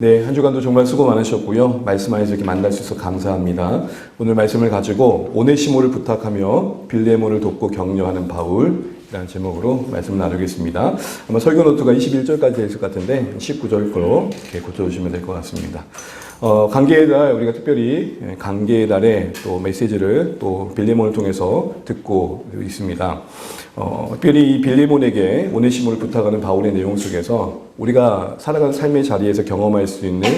네, 한 주간도 정말 수고 많으셨고요. 말씀 안에서 이렇게 만날 수 있어서 감사합니다. 오늘 말씀을 가지고 오네시모를 부탁하며 빌레몬을 돕고 격려하는 바울이라는 제목으로 말씀을 나누겠습니다. 아마 설교 노트가 21절까지 되어 있을 것 같은데 19절 거로 이렇게 고쳐주시면 될 것 같습니다. 관계의 달, 우리가 특별히 관계의 달에 또 메시지를 또 빌레몬을 통해서 듣고 있습니다. 특별히 이 빌레몬에게 오네시모를 부탁하는 바울의 내용 속에서 우리가 살아가는 삶의 자리에서 경험할 수 있는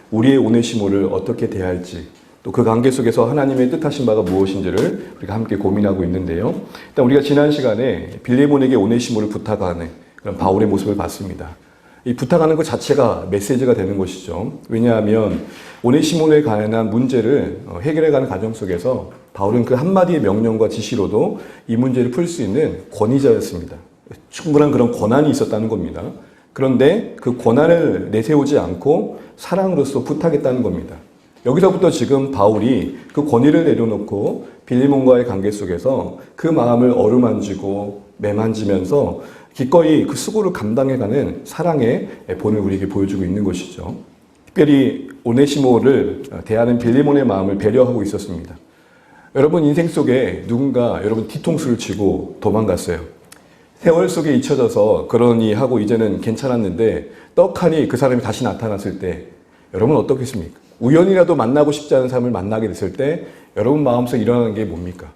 우리의 오네시모를 어떻게 대할지, 또 그 관계 속에서 하나님의 뜻하신 바가 무엇인지를 우리가 함께 고민하고 있는데요. 일단 우리가 지난 시간에 빌레몬에게 오네시모를 부탁하는 그런 바울의 모습을 봤습니다. 이 부탁하는 것 자체가 메시지가 되는 것이죠. 왜냐하면 오네시모에 관한 문제를 해결해가는 과정 속에서 바울은 그 한마디의 명령과 지시로도 이 문제를 풀 수 있는 권위자였습니다. 충분한 그런 권한이 있었다는 겁니다. 그런데 그 권한을 내세우지 않고 사랑으로서 부탁했다는 겁니다. 여기서부터 지금 바울이 그 권위를 내려놓고 빌레몬과의 관계 속에서 그 마음을 어루만지고 매만지면서 기꺼이 그 수고를 감당해가는 사랑의 본을 우리에게 보여주고 있는 것이죠. 특별히 오네시모를 대하는 빌레몬의 마음을 배려하고 있었습니다. 여러분 인생 속에 누군가 여러분 뒤통수를 치고 도망갔어요. 세월 속에 잊혀져서 그러니 하고 이제는 괜찮았는데 떡하니 그 사람이 다시 나타났을 때 여러분 어떻겠습니까? 우연이라도 만나고 싶지 않은 사람을 만나게 됐을 때 여러분 마음속에 일어나는 게 뭡니까?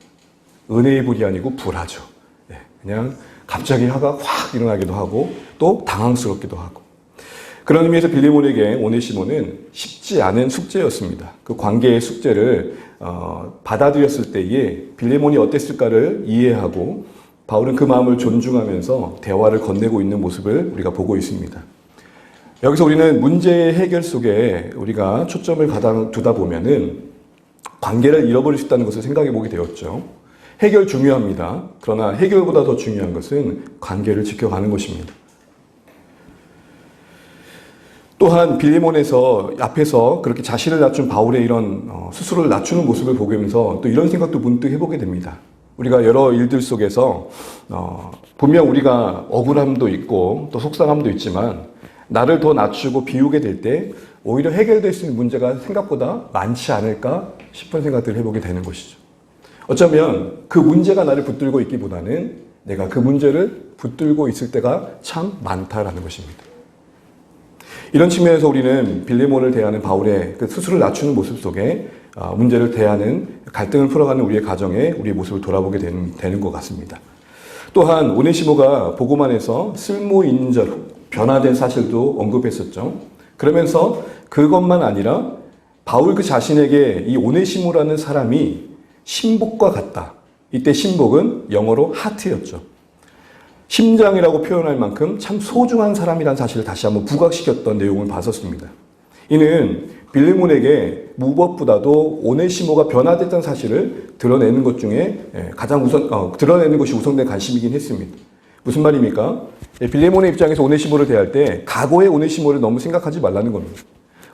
은혜의 불이 아니고 불화죠. 그냥 갑자기 화가 확 일어나기도 하고 또 당황스럽기도 하고. 그런 의미에서 빌레몬에게 오네시모는 쉽지 않은 숙제였습니다. 그 관계의 숙제를 받아들였을 때에 빌레몬이 어땠을까를 이해하고 바울은 그 마음을 존중하면서 대화를 건네고 있는 모습을 우리가 보고 있습니다. 여기서 우리는 문제의 해결 속에 우리가 초점을 두다 보면은 관계를 잃어버릴 수 있다는 것을 생각해 보게 되었죠. 해결 중요합니다. 그러나 해결보다 더 중요한 것은 관계를 지켜가는 것입니다. 또한 빌레몬에서 앞에서 그렇게 자신을 낮춘 바울의 이런 스스로를 낮추는 모습을 보면서 또 이런 생각도 문득 해보게 됩니다. 우리가 여러 일들 속에서 분명 우리가 억울함도 있고 또 속상함도 있지만 나를 더 낮추고 비우게 될 때 오히려 해결될 수 있는 문제가 생각보다 많지 않을까 싶은 생각들을 해보게 되는 것이죠. 어쩌면 그 문제가 나를 붙들고 있기보다는 내가 그 문제를 붙들고 있을 때가 참 많다라는 것입니다. 이런 측면에서 우리는 빌레몬을 대하는 바울의 그 스스로를 낮추는 모습 속에 문제를 대하는 갈등을 풀어가는 우리의 가정에 우리의 모습을 돌아보게 되는 것 같습니다. 또한 오네시모가 보고만 해서 쓸모 있는 자로 변화된 사실도 언급했었죠. 그러면서 그것만 아니라 바울 그 자신에게 이 오네시모라는 사람이 신복과 같다. 이때 신복은 영어로 하트였죠. 심장이라고 표현할 만큼 참 소중한 사람이라는 사실을 다시 한번 부각시켰던 내용을 봤었습니다. 이는 빌레몬에게 무엇보다도 오네시모가 변화됐다는 사실을 드러내는 것 중에 가장 드러내는 것이 우선된 관심이긴 했습니다. 무슨 말입니까? 빌레몬의 입장에서 오네시모를 대할 때 과거의 오네시모를 너무 생각하지 말라는 겁니다.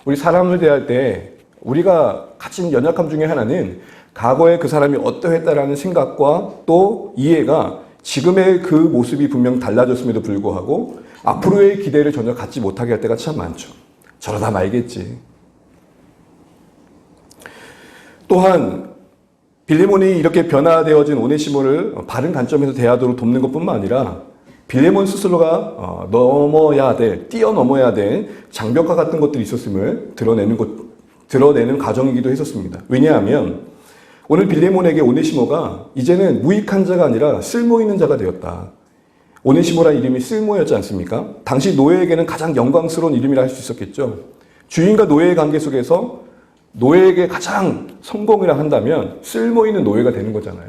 우리 사람을 대할 때 우리가 가진 연약함 중에 하나는 과거에 그 사람이 어떠했다라는 생각과 또 이해가 지금의 그 모습이 분명 달라졌음에도 불구하고 앞으로의 기대를 전혀 갖지 못하게 할 때가 참 많죠. 저러다 말겠지. 또한 빌레몬이 이렇게 변화되어진 오네시모를 바른 관점에서 대하도록 돕는 것뿐만 아니라 빌레몬 스스로가 뛰어넘어야 될 장벽과 같은 것들이 있었음을 드러내는 과정이기도 했었습니다. 왜냐하면 오늘 빌레몬에게 오네시모가 이제는 무익한 자가 아니라 쓸모 있는 자가 되었다. 오네시모라는 이름이 쓸모였지 않습니까? 당시 노예에게는 가장 영광스러운 이름이라 할 수 있었겠죠. 주인과 노예의 관계 속에서 노예에게 가장 성공이라 한다면 쓸모 있는 노예가 되는 거잖아요.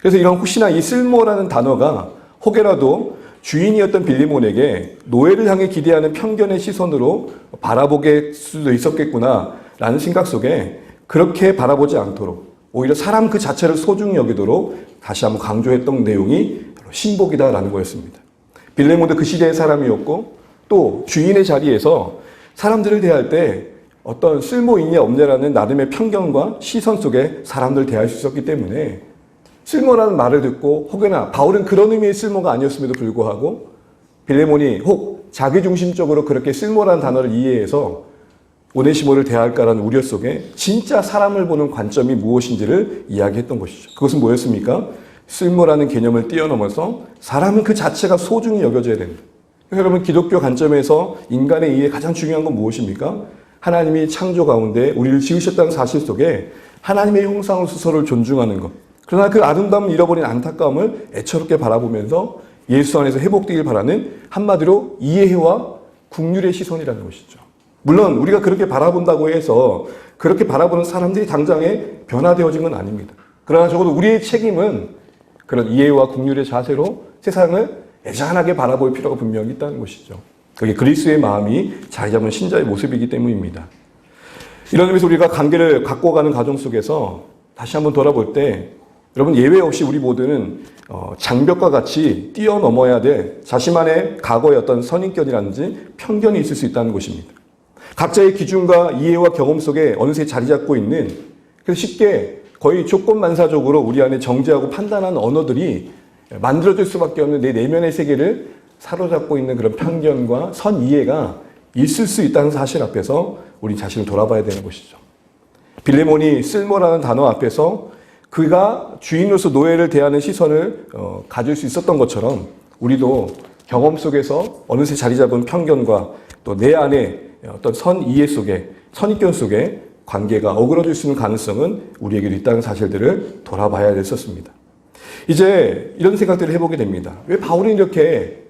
그래서 혹시나 이 쓸모라는 단어가 혹여라도 주인이었던 빌레몬에게 노예를 향해 기대하는 편견의 시선으로 바라보게 수도 있었겠구나라는 생각 속에 그렇게 바라보지 않도록 오히려 사람 그 자체를 소중히 여기도록 다시 한번 강조했던 내용이 신복이다라는 거였습니다. 빌레몬도 그 시대의 사람이었고 또 주인의 자리에서 사람들을 대할 때 어떤 쓸모 있냐 없냐라는 나름의 편견과 시선 속에 사람들을 대할 수 있었기 때문에 쓸모라는 말을 듣고 혹여나 바울은 그런 의미의 쓸모가 아니었음에도 불구하고 빌레몬이 혹 자기중심적으로 그렇게 쓸모라는 단어를 이해해서 오네시모를 대할까라는 우려 속에 진짜 사람을 보는 관점이 무엇인지를 이야기했던 것이죠. 그것은 뭐였습니까? 쓸모라는 개념을 뛰어넘어서 사람은 그 자체가 소중히 여겨져야 됩니다. 여러분, 기독교 관점에서 인간의 이해 가장 중요한 건 무엇입니까? 하나님이 창조 가운데 우리를 지으셨다는 사실 속에 하나님의 형상으로 스스로를 존중하는 것. 그러나 그 아름다움을 잃어버린 안타까움을 애처롭게 바라보면서 예수 안에서 회복되길 바라는 한마디로 이해와 긍휼의 시선이라는 것이죠. 물론 우리가 그렇게 바라본다고 해서 그렇게 바라보는 사람들이 당장에 변화되어진 건 아닙니다. 그러나 적어도 우리의 책임은 그런 이해와 긍휼의 자세로 세상을 애잔하게 바라볼 필요가 분명히 있다는 것이죠. 그게 그리스도의 마음이 자리 잡은 신자의 모습이기 때문입니다. 이런 의미에서 우리가 관계를 갖고 가는 과정 속에서 다시 한번 돌아볼 때 여러분, 예외 없이 우리 모두는 장벽과 같이 뛰어넘어야 될 자신만의 과거의 어떤 선입견이라든지 편견이 있을 수 있다는 것입니다. 각자의 기준과 이해와 경험 속에 어느새 자리 잡고 있는, 그래서 쉽게 거의 조건만사적으로 우리 안에 정죄하고 판단하는 언어들이 만들어질 수밖에 없는 내 내면의 세계를 사로잡고 있는 그런 편견과 선이해가 있을 수 있다는 사실 앞에서 우리 자신을 돌아봐야 되는 것이죠. 빌레몬이 쓸모라는 단어 앞에서 그가 주인으로서 노예를 대하는 시선을 가질 수 있었던 것처럼 우리도 경험 속에서 어느새 자리 잡은 편견과 또 내 안에 어떤 선이해 속에, 선입견 속에 관계가 어그러질 수 있는 가능성은 우리에게도 있다는 사실들을 돌아봐야 됐었습니다. 이제 이런 생각들을 해보게 됩니다. 왜 바울은 이렇게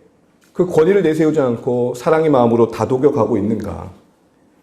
그 권위를 내세우지 않고 사랑의 마음으로 다독여가고 있는가?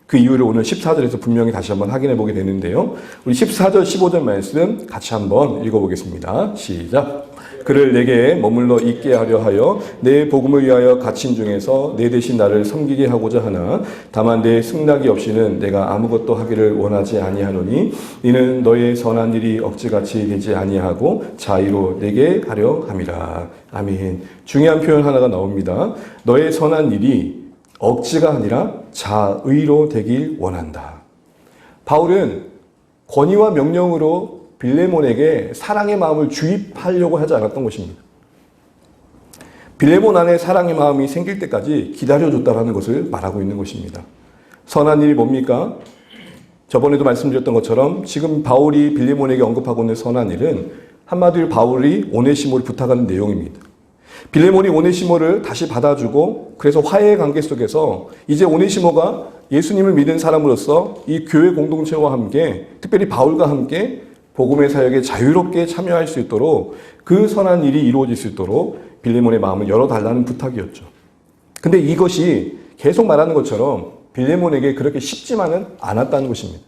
그 이유를 오늘 14절에서 분명히 다시 한번 확인해 보게 되는데요. 우리 14절, 15절 말씀 같이 한번 읽어보겠습니다. 시작. 그를 내게 머물러 있게 하려 하여 내 복음을 위하여 갇힌 중에서 내 대신 나를 섬기게 하고자 하나 다만 내 승낙이 없이는 내가 아무것도 하기를 원하지 아니하노니 이는 너의 선한 일이 억지같이 되지 아니하고 자의로 내게 하려 함이라. 아멘. 중요한 표현 하나가 나옵니다. 너의 선한 일이 억지가 아니라 자의로 되길 원한다. 바울은 권위와 명령으로 빌레몬에게 사랑의 마음을 주입하려고 하지 않았던 것입니다. 빌레몬 안에 사랑의 마음이 생길 때까지 기다려줬다라는 것을 말하고 있는 것입니다. 선한 일이 뭡니까? 저번에도 말씀드렸던 것처럼 지금 바울이 빌레몬에게 언급하고 있는 선한 일은 한마디로 바울이 오네시모를 부탁하는 내용입니다. 빌레몬이 오네시모를 다시 받아주고 그래서 화해의 관계 속에서 이제 오네시모가 예수님을 믿은 사람으로서 이 교회 공동체와 함께 특별히 바울과 함께 복음의 사역에 자유롭게 참여할 수 있도록 그 선한 일이 이루어질 수 있도록 빌레몬의 마음을 열어달라는 부탁이었죠. 근데 이것이 계속 말하는 것처럼 빌레몬에게 그렇게 쉽지만은 않았다는 것입니다.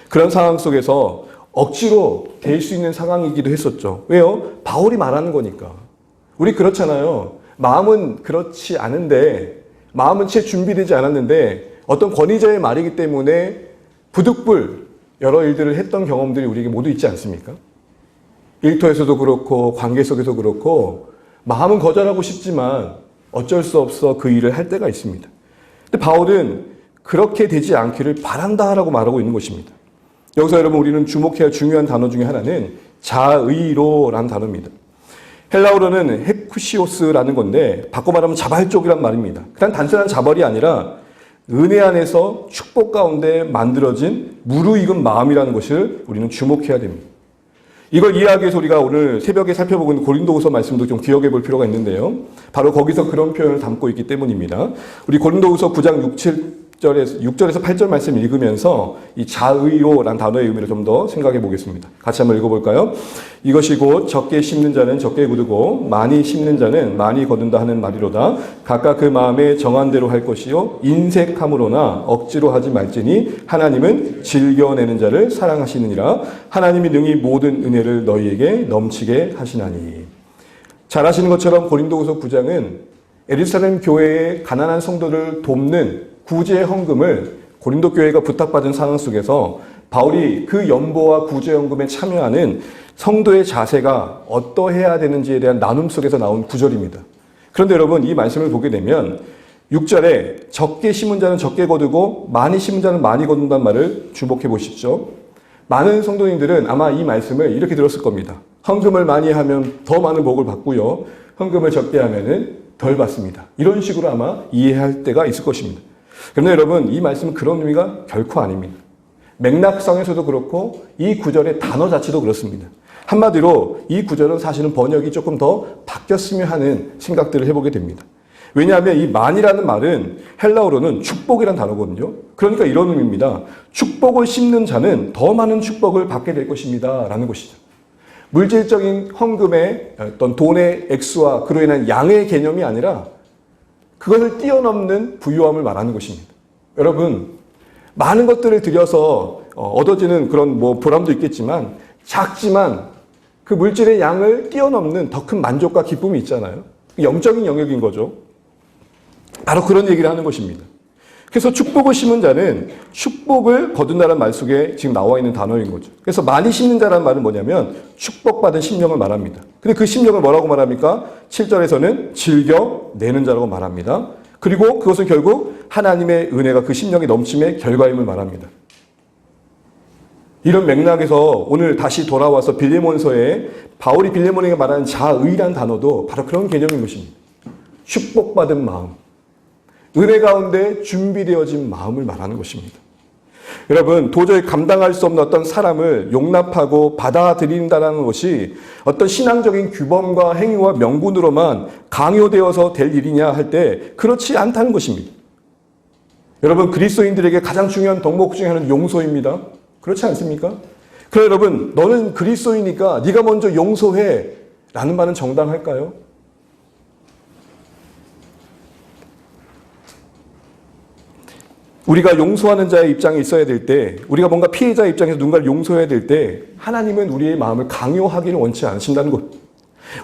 그런 상황 속에서 억지로 될 수 있는 상황이기도 했었죠. 왜요? 바울이 말하는 거니까. 우리 그렇잖아요. 마음은 그렇지 않은데, 마음은 채 준비되지 않았는데 어떤 권위자의 말이기 때문에 부득불 여러 일들을 했던 경험들이 우리에게 모두 있지 않습니까? 일터에서도 그렇고 관계 속에서 그렇고 마음은 거절하고 싶지만 어쩔 수 없어 그 일을 할 때가 있습니다. 근데 바울은 그렇게 되지 않기를 바란다라고 말하고 있는 것입니다. 여기서 여러분 우리는 주목해야 할 중요한 단어 중에 하나는 자의로라는 단어입니다. 헬라어로는 헤쿠시오스라는 건데 바꿔 말하면 자발적이란 말입니다. 그냥 단순한 자발이 아니라 은혜 안에서 축복 가운데 만들어진 무르익은 마음이라는 것을 우리는 주목해야 됩니다. 이걸 이해하기 위해서 우리가 오늘 새벽에 살펴보고 있는 고린도후서 말씀도 좀 기억해 볼 필요가 있는데요. 바로 거기서 그런 표현을 담고 있기 때문입니다. 우리 고린도후서 9장 6절에서 8절 말씀 읽으면서 이 자의로라는 단어의 의미를 좀 더 생각해 보겠습니다. 같이 한번 읽어볼까요? 이것이 곧 적게 심는 자는 적게 거두고 많이 심는 자는 많이 거둔다 하는 말이로다. 각각 그 마음에 정한 대로 할 것이요 인색함으로나 억지로 하지 말지니 하나님은 즐겨내는 자를 사랑하시느니라. 하나님이 능히 모든 은혜를 너희에게 넘치게 하시나니. 잘 아시는 것처럼 고린도후서 9장은 예루살렘 교회의 가난한 성도를 돕는 구제 헌금을 고린도 교회가 부탁받은 상황 속에서 바울이 그 연보와 구제 헌금에 참여하는 성도의 자세가 어떠해야 되는지에 대한 나눔 속에서 나온 구절입니다. 그런데 여러분 이 말씀을 보게 되면 6절에 적게 심은 자는 적게 거두고 많이 심은 자는 많이 거둔다는 말을 주목해 보십시오. 많은 성도님들은 아마 이 말씀을 이렇게 들었을 겁니다. 헌금을 많이 하면 더 많은 복을 받고요. 헌금을 적게 하면은 덜 받습니다. 이런 식으로 아마 이해할 때가 있을 것입니다. 그런데 여러분, 이 말씀은 그런 의미가 결코 아닙니다. 맥락상에서도 그렇고 이 구절의 단어 자체도 그렇습니다. 한마디로 이 구절은 사실은 번역이 조금 더 바뀌었으면 하는 생각들을 해보게 됩니다. 왜냐하면 이 만이라는 말은 헬라어로는 축복이라는 단어거든요. 그러니까 이런 의미입니다. 축복을 심는 자는 더 많은 축복을 받게 될 것입니다. 라는 것이죠. 물질적인 헌금의 어떤 돈의 액수와 그로 인한 양의 개념이 아니라 그것을 뛰어넘는 부유함을 말하는 것입니다. 여러분, 많은 것들을 들여서 얻어지는 그런 보람도 있겠지만 작지만 그 물질의 양을 뛰어넘는 더 큰 만족과 기쁨이 있잖아요. 영적인 영역인 거죠. 바로 그런 얘기를 하는 것입니다. 그래서 축복을 심은 자는 축복을 거둔다는 말 속에 지금 나와 있는 단어인 거죠. 그래서 많이 심는 자라는 말은 뭐냐면 축복받은 심령을 말합니다. 근데 그 심령을 뭐라고 말합니까? 7절에서는 즐겨 내는 자라고 말합니다. 그리고 그것은 결국 하나님의 은혜가 그 심령의 넘침의 결과임을 말합니다. 이런 맥락에서 오늘 다시 돌아와서 빌레몬서에 바울이 빌레몬에게 말하는 자의란 단어도 바로 그런 개념인 것입니다. 축복받은 마음, 은혜 가운데 준비되어진 마음을 말하는 것입니다. 여러분, 도저히 감당할 수 없는 어떤 사람을 용납하고 받아들인다는 것이 어떤 신앙적인 규범과 행위와 명분으로만 강요되어서 될 일이냐 할 때 그렇지 않다는 것입니다. 여러분, 그리스도인들에게 가장 중요한 덕목 중에 하나는 용서입니다. 그렇지 않습니까? 그래 여러분, 너는 그리스도이니까 네가 먼저 용서해 라는 말은 정당할까요? 우리가 용서하는 자의 입장에 있어야 될 때, 우리가 뭔가 피해자의 입장에서 누군가를 용서해야 될 때 하나님은 우리의 마음을 강요하기를 원치 않으신다는 것.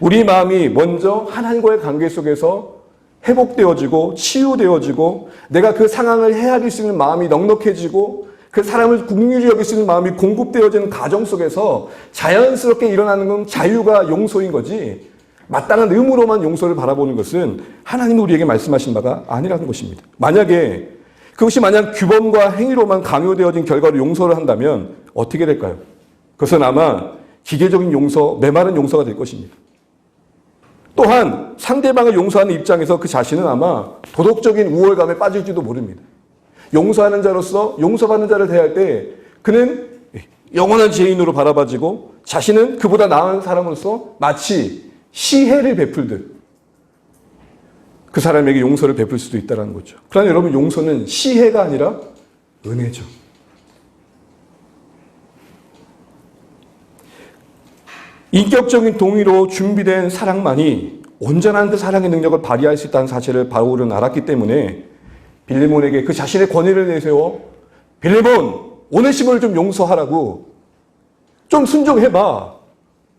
우리의 마음이 먼저 하나님과의 관계 속에서 회복되어지고 치유되어지고 내가 그 상황을 헤아릴 수 있는 마음이 넉넉해지고 그 사람을 긍휼히 여길 수 있는 마음이 공급되어지는 과정 속에서 자연스럽게 일어나는 건 자유가 용서인 거지, 마땅한 의무로만 용서를 바라보는 것은 하나님이 우리에게 말씀하신 바가 아니라는 것입니다. 만약에 그것이 만약 규범과 행위로만 강요되어진 결과로 용서를 한다면 어떻게 될까요? 그것은 아마 기계적인 용서, 메마른 용서가 될 것입니다. 또한 상대방을 용서하는 입장에서 그 자신은 아마 도덕적인 우월감에 빠질지도 모릅니다. 용서하는 자로서 용서받는 자를 대할 때 그는 영원한 죄인으로 바라봐지고 자신은 그보다 나은 사람으로서 마치 시혜를 베풀듯 그 사람에게 용서를 베풀 수도 있다는 거죠. 그러나 여러분, 용서는 시혜가 아니라 은혜죠. 인격적인 동의로 준비된 사랑만이 온전한 그 사랑의 능력을 발휘할 수 있다는 사실을 바울은 알았기 때문에 빌레몬에게 그 자신의 권위를 내세워 빌레몬, 오네시모를 좀 용서하라고, 좀 순종해봐,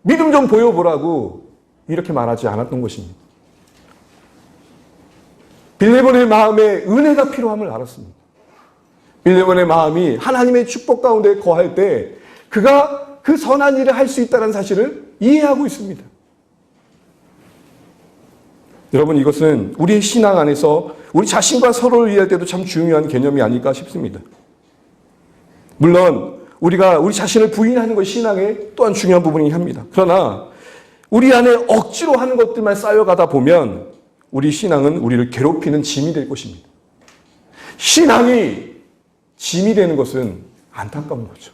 믿음 좀 보여보라고 이렇게 말하지 않았던 것입니다. 빌레몬의 마음에 은혜가 필요함을 알았습니다. 빌레몬의 마음이 하나님의 축복 가운데 거할 때 그가 그 선한 일을 할 수 있다는 사실을 이해하고 있습니다. 여러분, 이것은 우리의 신앙 안에서 우리 자신과 서로를 이해할 때도 참 중요한 개념이 아닐까 싶습니다. 물론 우리가 우리 자신을 부인하는 것이 신앙의 또한 중요한 부분이긴 합니다. 그러나 우리 안에 억지로 하는 것들만 쌓여가다 보면 우리 신앙은 우리를 괴롭히는 짐이 될 것입니다. 신앙이 짐이 되는 것은 안타까운 거죠.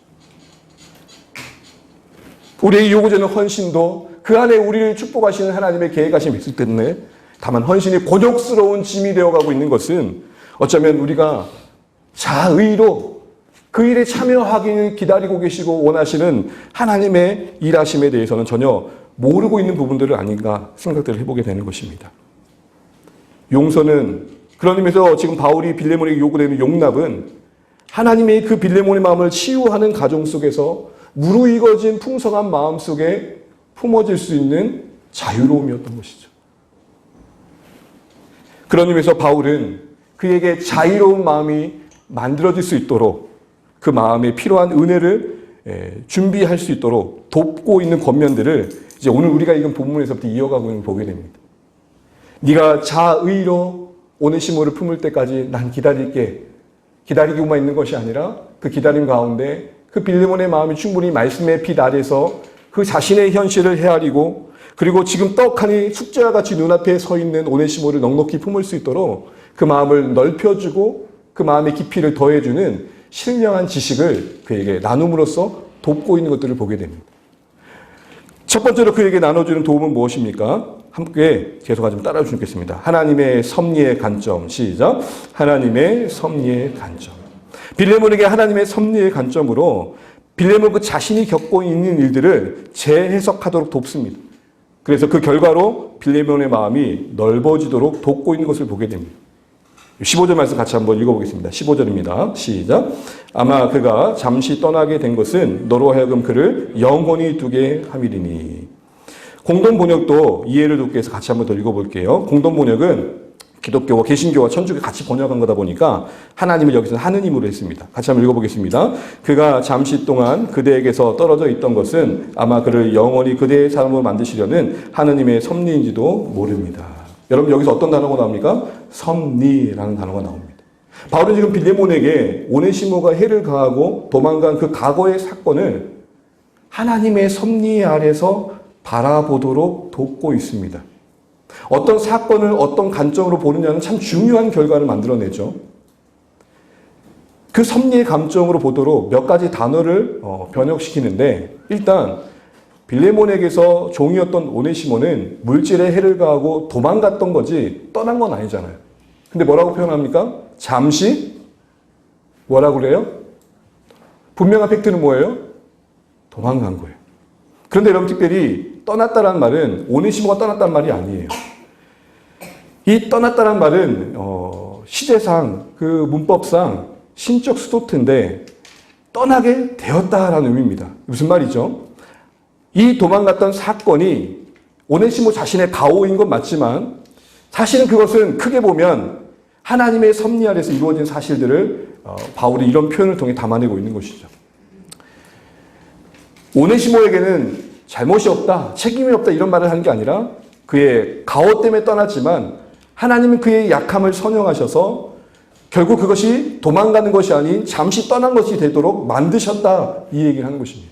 우리의 요구되는 헌신도 그 안에 우리를 축복하시는 하나님의 계획하심이 있기 때문에, 다만 헌신이 곤욕스러운 짐이 되어가고 있는 것은 어쩌면 우리가 자의로 그 일에 참여하기를 기다리고 계시고 원하시는 하나님의 일하심에 대해서는 전혀 모르고 있는 부분들을 아닌가 생각들을 해보게 되는 것입니다. 용서는, 그런 의미에서 지금 바울이 빌레몬에게 요구되는 용납은 하나님의 그 빌레몬의 마음을 치유하는 가정 속에서 무르익어진 풍성한 마음 속에 품어질 수 있는 자유로움이었던 것이죠. 그런 의미에서 바울은 그에게 자유로운 마음이 만들어질 수 있도록 그 마음에 필요한 은혜를 준비할 수 있도록 돕고 있는 권면들을 이제 오늘 우리가 읽은 본문에서부터 이어가고 있는 걸 보게 됩니다. 네가 자의로 오네시모를 품을 때까지 난 기다릴게. 기다리고만 있는 것이 아니라 그 기다림 가운데 그 빌레몬의 마음이 충분히 말씀의 빛 아래서 그 자신의 현실을 헤아리고, 그리고 지금 떡하니 숙제와 같이 눈앞에 서 있는 오네시모를 넉넉히 품을 수 있도록 그 마음을 넓혀주고 그 마음의 깊이를 더해주는 신령한 지식을 그에게 나눔으로써 돕고 있는 것들을 보게 됩니다. 첫 번째로 그에게 나눠주는 도움은 무엇입니까? 함께 계속하시면 따라해 주시겠습니다. 하나님의 섭리의 관점. 시작. 하나님의 섭리의 관점. 빌레몬에게 하나님의 섭리의 관점으로 빌레몬 그 자신이 겪고 있는 일들을 재해석하도록 돕습니다. 그래서 그 결과로 빌레몬의 마음이 넓어지도록 돕고 있는 것을 보게 됩니다. 15절 말씀 같이 한번 읽어보겠습니다. 15절입니다. 시작. 아마 그가 잠시 떠나게 된 것은 너로 하여금 그를 영원히 두게 함이리니. 공동번역도 이해를 돕기 위해서 같이 한번 더 읽어볼게요. 공동번역은 기독교와 개신교와 천주교 같이 번역한 거다 보니까 하나님을 여기서 하느님으로 했습니다. 같이 한번 읽어보겠습니다. 그가 잠시 동안 그대에게서 떨어져 있던 것은 아마 그를 영원히 그대의 사람으로 만드시려는 하느님의 섭리인지도 모릅니다. 여러분 여기서 어떤 단어가 나옵니까? 섭리라는 단어가 나옵니다. 바울은 지금 빌레몬에게 오네시모가 해를 가하고 도망간 그 과거의 사건을 하나님의 섭리 아래서 바라보도록 돕고 있습니다. 어떤 사건을 어떤 관점으로 보느냐는 참 중요한 결과를 만들어내죠. 그 섭리의 감정으로 보도록 몇 가지 단어를 번역시키는데 일단 빌레몬에게서 종이었던 오네시모는 물질에 해를 가하고 도망갔던 거지 떠난 건 아니잖아요. 근데 뭐라고 표현합니까? 잠시 뭐라고 그래요? 분명한 팩트는 뭐예요? 도망간 거예요. 그런데 여러분 특별히 떠났다라는 말은 오네시모가 떠났다는 말이 아니에요. 이 떠났다는 말은 시제상 그 문법상 신적 수도트인데 떠나게 되었다라는 의미입니다. 무슨 말이죠? 이 도망갔던 사건이 오네시모 자신의 가오인 건 맞지만 사실은 그것은 크게 보면 하나님의 섭리 아래서 이루어진 사실들을 바울이 이런 표현을 통해 담아내고 있는 것이죠. 오네시모에게는 잘못이 없다, 책임이 없다 이런 말을 하는 게 아니라 그의 가오 때문에 떠났지만 하나님은 그의 약함을 선용하셔서 결국 그것이 도망가는 것이 아닌 잠시 떠난 것이 되도록 만드셨다 이 얘기를 하는 것입니다.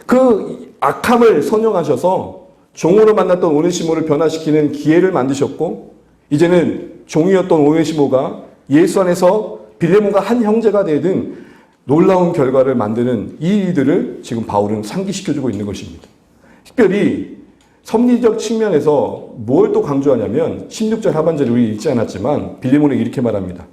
그 악함을 선용하셔서 종으로 만났던 오네시모를 변화시키는 기회를 만드셨고 이제는 종이었던 오네시모가 예수 안에서 빌레몬과 한 형제가 되는 놀라운 결과를 만드는 이 일들을 지금 바울은 상기시켜주고 있는 것입니다. 특별히 섭리적 측면에서 뭘 또 강조하냐면 16절 하반절에 우리 읽지 않았지만 빌레몬에게 이렇게 말합니다.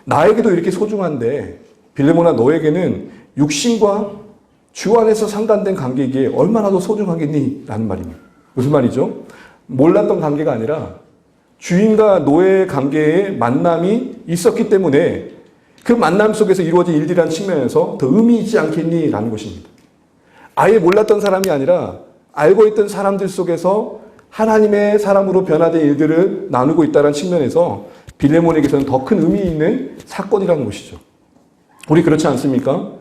나에게도 이렇게 소중한데 빌레몬아 너에게는 육신과 주 안에서 상관된 관계이기에 얼마나 더 소중하겠니? 라는 말입니다. 무슨 말이죠? 몰랐던 관계가 아니라 주인과 노예의 관계에 만남이 있었기 때문에 그 만남 속에서 이루어진 일들이라는 측면에서 더 의미 있지 않겠니? 라는 것입니다. 아예 몰랐던 사람이 아니라 알고 있던 사람들 속에서 하나님의 사람으로 변화된 일들을 나누고 있다는 측면에서 빌레몬에게서는 더 큰 의미 있는 사건이라는 것이죠. 우리 그렇지 않습니까?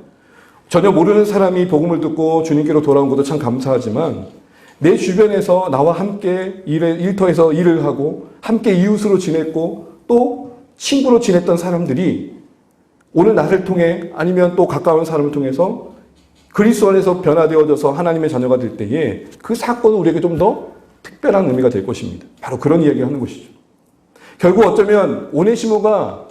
전혀 모르는 사람이 복음을 듣고 주님께로 돌아온 것도 참 감사하지만 내 주변에서 나와 함께 일터에서 일을 하고 함께 이웃으로 지냈고 또 친구로 지냈던 사람들이 오늘 나를 통해 아니면 또 가까운 사람을 통해서 그리스도 안에서 변화되어져서 하나님의 자녀가 될 때에 그 사건은 우리에게 좀 더 특별한 의미가 될 것입니다. 바로 그런 이야기를 하는 것이죠. 결국 어쩌면 오네시모가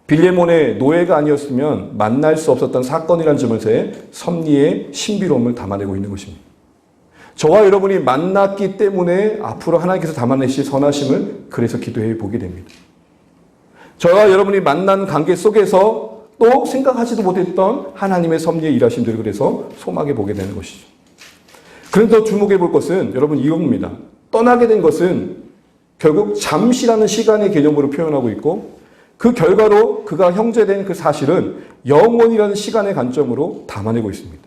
빌레몬의 노예가 아니었으면 만날 수 없었던 사건이라는 점에서의 섭리의 신비로움을 담아내고 있는 것입니다. 저와 여러분이 만났기 때문에 앞으로 하나님께서 담아내실 선하심을 그래서 기도해 보게 됩니다. 저와 여러분이 만난 관계 속에서 또 생각하지도 못했던 하나님의 섭리의 일하심들을 그래서 소망해 보게 되는 것이죠. 그런데 더 주목해 볼 것은 여러분 이겁니다. 떠나게 된 것은 결국 잠시라는 시간의 개념으로 표현하고 있고 그 결과로 그가 형제된 그 사실은 영원이라는 시간의 관점으로 담아내고 있습니다.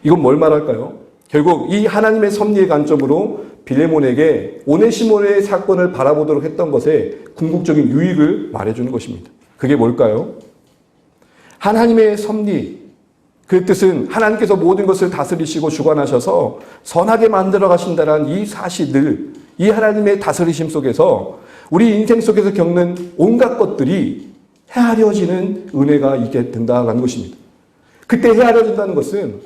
이건 뭘 말할까요? 결국 이 하나님의 섭리의 관점으로 빌레몬에게 오네시모의 사건을 바라보도록 했던 것에 궁극적인 유익을 말해주는 것입니다. 그게 뭘까요? 하나님의 섭리, 그 뜻은 하나님께서 모든 것을 다스리시고 주관하셔서 선하게 만들어 가신다는 이 사실들, 이 하나님의 다스리심 속에서 우리 인생 속에서 겪는 온갖 것들이 헤아려지는 은혜가 있게 된다는 것입니다. 그때 헤아려진다는 것은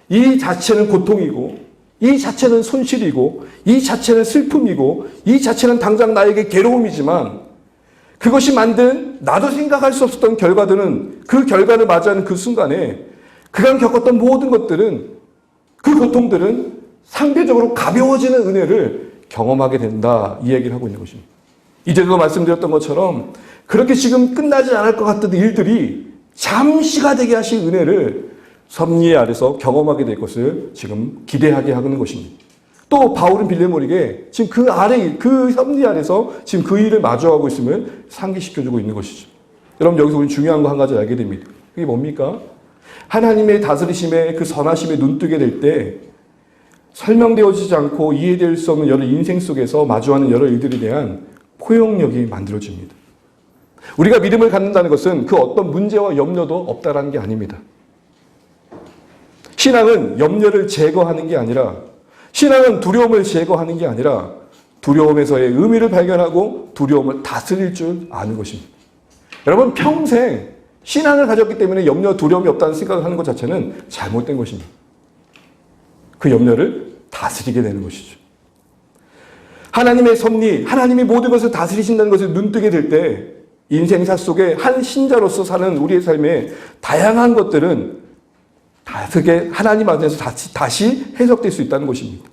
이 자체는 고통이고 이 자체는 손실이고 이 자체는 슬픔이고 이 자체는 당장 나에게 괴로움이지만 그것이 만든 나도 생각할 수 없었던 결과들은 그 결과를 맞이하는 그 순간에 그간 겪었던 모든 것들은 그 고통들은 상대적으로 가벼워지는 은혜를 경험하게 된다. 이 얘기를 하고 있는 것입니다. 이제도 말씀드렸던 것처럼 그렇게 지금 끝나지 않을 것 같던 일들이 잠시가 되게 하신 은혜를 섭리 아래서 경험하게 될 것을 지금 기대하게 하는 것입니다. 또 바울은 빌레몬에게 지금 그 아래, 그 섭리 아래서 지금 그 일을 마주하고 있음을 상기시켜주고 있는 것이죠. 여러분 여기서 우리 중요한 거 한 가지 알게 됩니다. 그게 뭡니까? 하나님의 다스리심에 그 선하심에 눈뜨게 될 때 설명되어지지 않고 이해될 수 없는 여러 인생 속에서 마주하는 여러 일들에 대한 포용력이 만들어집니다. 우리가 믿음을 갖는다는 것은 그 어떤 문제와 염려도 없다라는 게 아닙니다. 신앙은 염려를 제거하는 게 아니라, 신앙은 두려움을 제거하는 게 아니라 두려움에서의 의미를 발견하고 두려움을 다스릴 줄 아는 것입니다. 여러분 평생 신앙을 가졌기 때문에 염려, 두려움이 없다는 생각을 하는 것 자체는 잘못된 것입니다. 그 염려를 다스리게 되는 것이죠. 하나님의 섭리, 하나님이 모든 것을 다스리신다는 것을 눈뜨게 될 때 인생사 속에 한 신자로서 사는 우리의 삶에 다양한 것들은 다르게 하나님 안에서 다시 해석될 수 있다는 것입니다.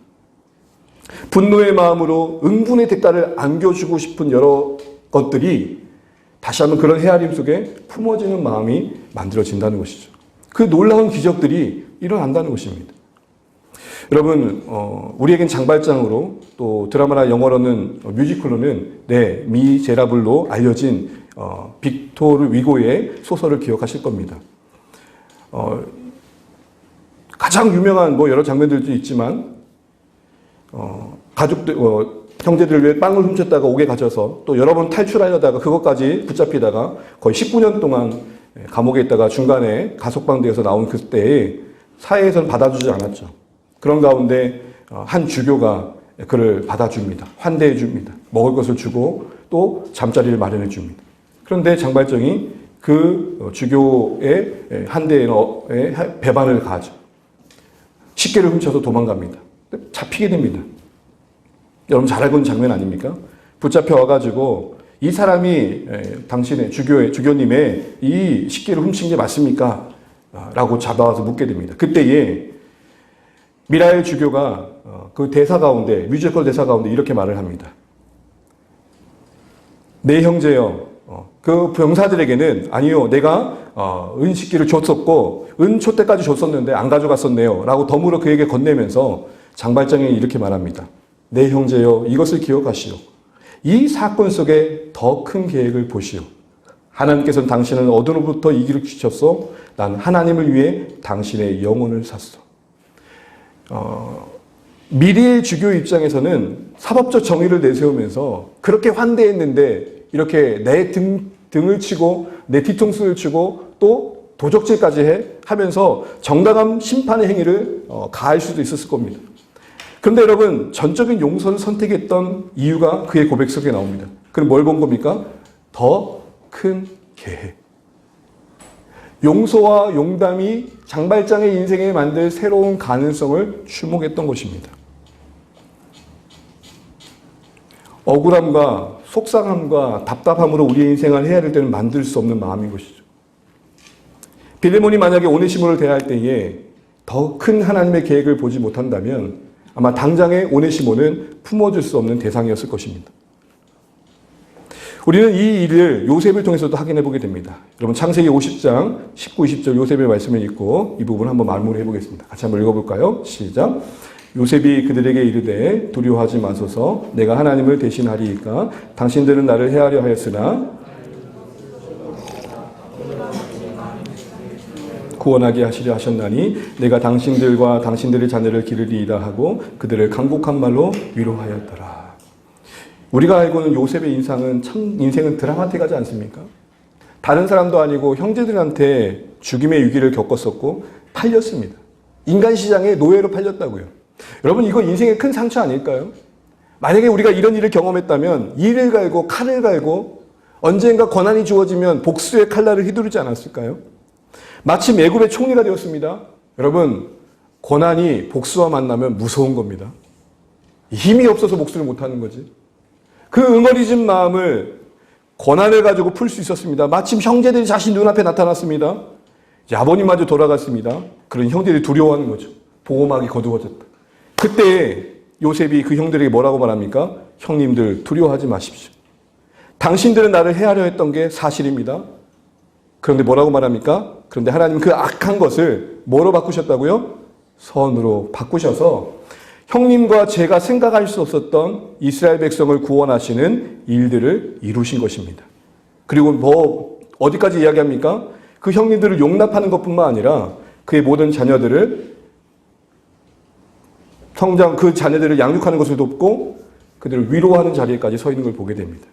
분노의 마음으로 응분의 대가를 안겨주고 싶은 여러 것들이 다시 한번 그런 헤아림 속에 품어지는 마음이 만들어진다는 것이죠. 그 놀라운 기적들이 일어난다는 것입니다. 여러분, 우리에겐 장발장으로 또 드라마나 영화로는 뮤지컬로는 미제라블로 알려진 빅토르 위고의 소설을 기억하실 겁니다. 가장 유명한 여러 장면들도 있지만 가족들, 형제들을 위해 빵을 훔쳤다가 옥에 갇혀서 또 여러 번 탈출하려다가 그것까지 붙잡히다가 거의 19년 동안 감옥에 있다가 중간에 가석방되어서 나온 그때에 사회에서는 받아주지 않았죠. 그런 가운데 한 주교가 그를 받아줍니다. 환대해 줍니다. 먹을 것을 주고 또 잠자리를 마련해 줍니다. 그런데 장발정이 그 주교의 한대에 배반을 가하죠. 식계를 훔쳐서 도망갑니다. 잡히게 됩니다. 여러분 잘 알고 있는 장면 아닙니까? 붙잡혀 와가지고 이 사람이 당신의 주교님의 이 식계를 훔친 게 맞습니까? 라고 잡아와서 묻게 됩니다. 그때에 미라엘 주교가 그 대사 가운데, 뮤지컬 대사 가운데 이렇게 말을 합니다. 내 형제여, 그 병사들에게는 아니요, 내가 은식기를 줬었고 은촛대까지 줬었는데 안 가져갔었네요 라고 덤으로 그에게 건네면서 장발장이 이렇게 말합니다. 내 형제여, 이것을 기억하시오. 이 사건 속에 더 큰 계획을 보시오. 하나님께서는 당신은 어디로부터 이기를 주셨소? 난 하나님을 위해 당신의 영혼을 샀소. 미리의 주교 입장에서는 사법적 정의를 내세우면서 그렇게 환대했는데 이렇게 내 등을 치고 내 뒤통수를 치고 또 도적질까지 하면서 정당한 심판의 행위를 가할 수도 있었을 겁니다. 그런데 여러분 전적인 용서를 선택했던 이유가 그의 고백 속에 나옵니다. 그럼 뭘 본 겁니까? 더 큰 계획. 용서와 용담이 장발장의 인생에 만들 새로운 가능성을 주목했던 것입니다. 억울함과 속상함과 답답함으로 우리의 인생을 헤아릴 때는 만들 수 없는 마음인 것이죠. 빌레몬이 만약에 오네시모를 대할 때에 더 큰 하나님의 계획을 보지 못한다면 아마 당장의 오네시모는 품어줄 수 없는 대상이었을 것입니다. 우리는 이 일을 요셉을 통해서도 확인해 보게 됩니다. 여러분 창세기 50장 19, 20절 요셉의 말씀을 읽고 이 부분을 한번 마무리해 보겠습니다. 같이 한번 읽어볼까요? 시작. 요셉이 그들에게 이르되 두려워하지 마소서 내가 하나님을 대신하리이까 당신들은 나를 해하려 하였으나 구원하게 하시려 하셨나니 내가 당신들과 당신들의 자녀를 기르리이다 하고 그들을 강곡한 말로 위로하였더라. 우리가 알고는 요셉의 인생은 드라마틱하지 않습니까? 다른 사람도 아니고 형제들한테 죽임의 위기를 겪었었고 팔렸습니다. 인간 시장에 노예로 팔렸다고요. 여러분 이거 인생의 큰 상처 아닐까요? 만약에 우리가 이런 일을 경험했다면 이를 갈고 칼을 갈고 언젠가 권한이 주어지면 복수의 칼날을 휘두르지 않았을까요? 마침 애굽의 총리가 되었습니다. 여러분 권한이 복수와 만나면 무서운 겁니다. 힘이 없어서 복수를 못하는 거지. 그 응어리진 마음을 고난을 가지고 풀 수 있었습니다. 마침 형제들이 자신 눈앞에 나타났습니다. 이제 아버님마저 돌아갔습니다. 그런 형제들이 두려워하는 거죠. 보호막이 거두어졌다. 그때 요셉이 그 형들에게 뭐라고 말합니까? 형님들 두려워하지 마십시오. 당신들은 나를 해하려 했던 게 사실입니다. 그런데 뭐라고 말합니까? 그런데 하나님은 그 악한 것을 뭐로 바꾸셨다고요? 선으로 바꾸셔서 형님과 제가 생각할 수 없었던 이스라엘 백성을 구원하시는 일들을 이루신 것입니다. 그리고 뭐 어디까지 이야기합니까? 그 형님들을 용납하는 것뿐만 아니라 그의 모든 자녀들을 그 자녀들을 양육하는 것을 돕고 그들을 위로하는 자리에까지 서 있는 걸 보게 됩니다.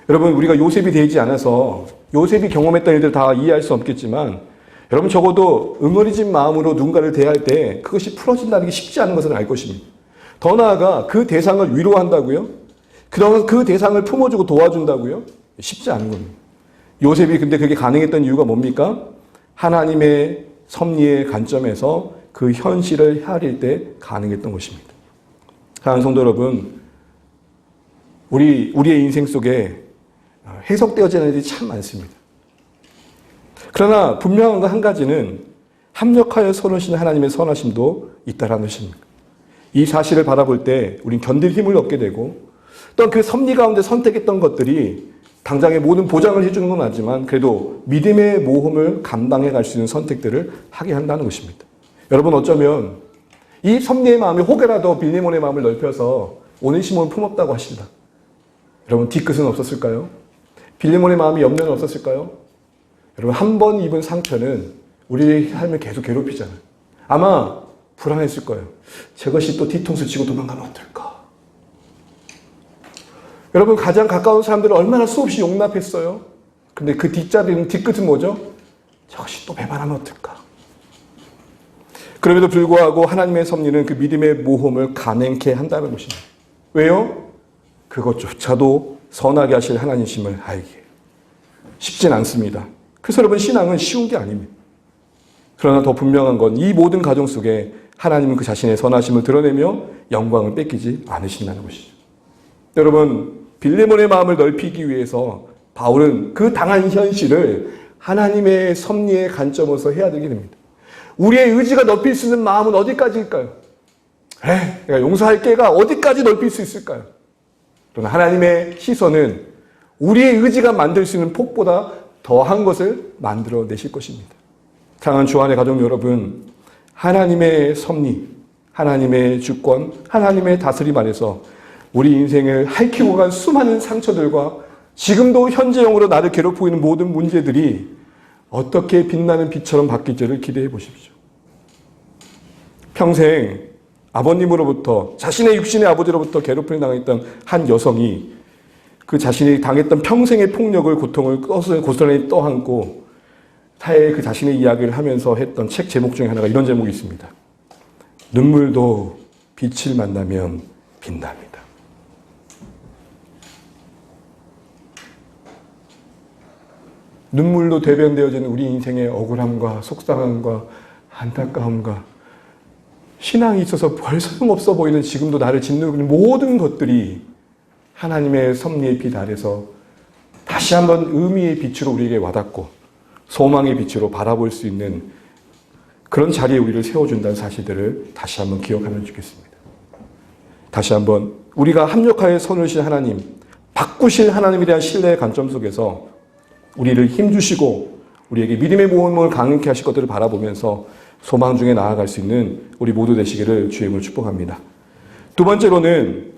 여러분, 우리가 요셉이 되지 않아서 요셉이 경험했던 일들 다 이해할 수 없겠지만 여러분 적어도 응어리진 마음으로 누군가를 대할 때 그것이 풀어진다는 게 쉽지 않은 것은 알 것입니다. 더 나아가 그 대상을 위로한다고요? 그 대상을 품어주고 도와준다고요? 쉽지 않은 겁니다. 요셉이 근데 그게 가능했던 이유가 뭡니까? 하나님의 섭리의 관점에서 그 현실을 헤아릴 때 가능했던 것입니다. 사랑하는 성도 여러분, 우리의 인생 속에 해석되어지는 일이 참 많습니다. 그러나 분명한 건 한 가지는 합력하여 선하시는 하나님의 선하심도 있다라는 것입니다. 이 사실을 바라볼 때 우린 견딜 힘을 얻게 되고 또한 그 섭리 가운데 선택했던 것들이 당장의 모든 보장을 해주는 건 아니지만 그래도 믿음의 모험을 감당해 갈 수 있는 선택들을 하게 한다는 것입니다. 여러분 어쩌면 이 섭리의 마음이 혹여라도 빌레몬의 마음을 넓혀서 오네시모를 품었다고 하신다. 여러분 뒤끝은 없었을까요? 빌레몬의 마음이 염려는 없었을까요? 여러분 한 번 입은 상처는 우리의 삶을 계속 괴롭히잖아요. 아마 불안했을 거예요. 저것이 또 뒤통수 치고 도망가면 어떨까? 여러분 가장 가까운 사람들을 얼마나 수없이 용납했어요. 근데 그 뒷자리는 뒤끝은 뭐죠? 저것이 또 배반하면 어떨까? 그럼에도 불구하고 하나님의 섭리는 그 믿음의 모험을 가능케 한다는 것입니다. 왜요? 그것조차도 선하게 하실 하나님이심을 알기에 쉽진 않습니다. 그래서 여러분 신앙은 쉬운 게 아닙니다. 그러나 더 분명한 건 이 모든 과정 속에 하나님은 그 자신의 선하심을 드러내며 영광을 뺏기지 않으신다는 것이죠. 여러분 빌레몬의 마음을 넓히기 위해서 바울은 그 당한 현실을 하나님의 섭리의 관점에서 해야 되게 됩니다. 우리의 의지가 넓힐 수 있는 마음은 어디까지일까요? 내가 용서할 게가 어디까지 넓힐 수 있을까요? 그러나 하나님의 시선은 우리의 의지가 만들 수 있는 폭보다 더한 것을 만들어내실 것입니다. 사랑하는 주안의 가족 여러분, 하나님의 섭리, 하나님의 주권, 하나님의 다스림 안에서 우리 인생을 핥히고 간 수많은 상처들과 지금도 현재형으로 나를 괴롭히고 있는 모든 문제들이 어떻게 빛나는 빛처럼 바뀔지를 기대해 보십시오. 평생 아버님으로부터 자신의 육신의 아버지로부터 괴롭힘을 당했던 한 여성이 그 자신이 당했던 평생의 폭력을 고통을 고스란히 떠안고 사회에 그 자신의 이야기를 하면서 했던 책 제목 중에 하나가 이런 제목이 있습니다. 눈물도 빛을 만나면 빛납니다. 눈물로 대변되어지는 우리 인생의 억울함과 속상함과 안타까움과 신앙이 있어서 별 소용없어 보이는 지금도 나를 짓누르고 있는 모든 것들이 하나님의 섭리의 빛 아래서 다시 한번 의미의 빛으로 우리에게 와닿고 소망의 빛으로 바라볼 수 있는 그런 자리에 우리를 세워준다는 사실들을 다시 한번 기억하면 좋겠습니다. 다시 한번 우리가 합력하여 선을 신 하나님, 바꾸실 하나님에 대한 신뢰의 관점 속에서 우리를 힘주시고 우리에게 믿음의 모험을 강력히 하실 것들을 바라보면서 소망 중에 나아갈 수 있는 우리 모두 되시기를 주의 이름으로 축복합니다. 두 번째로는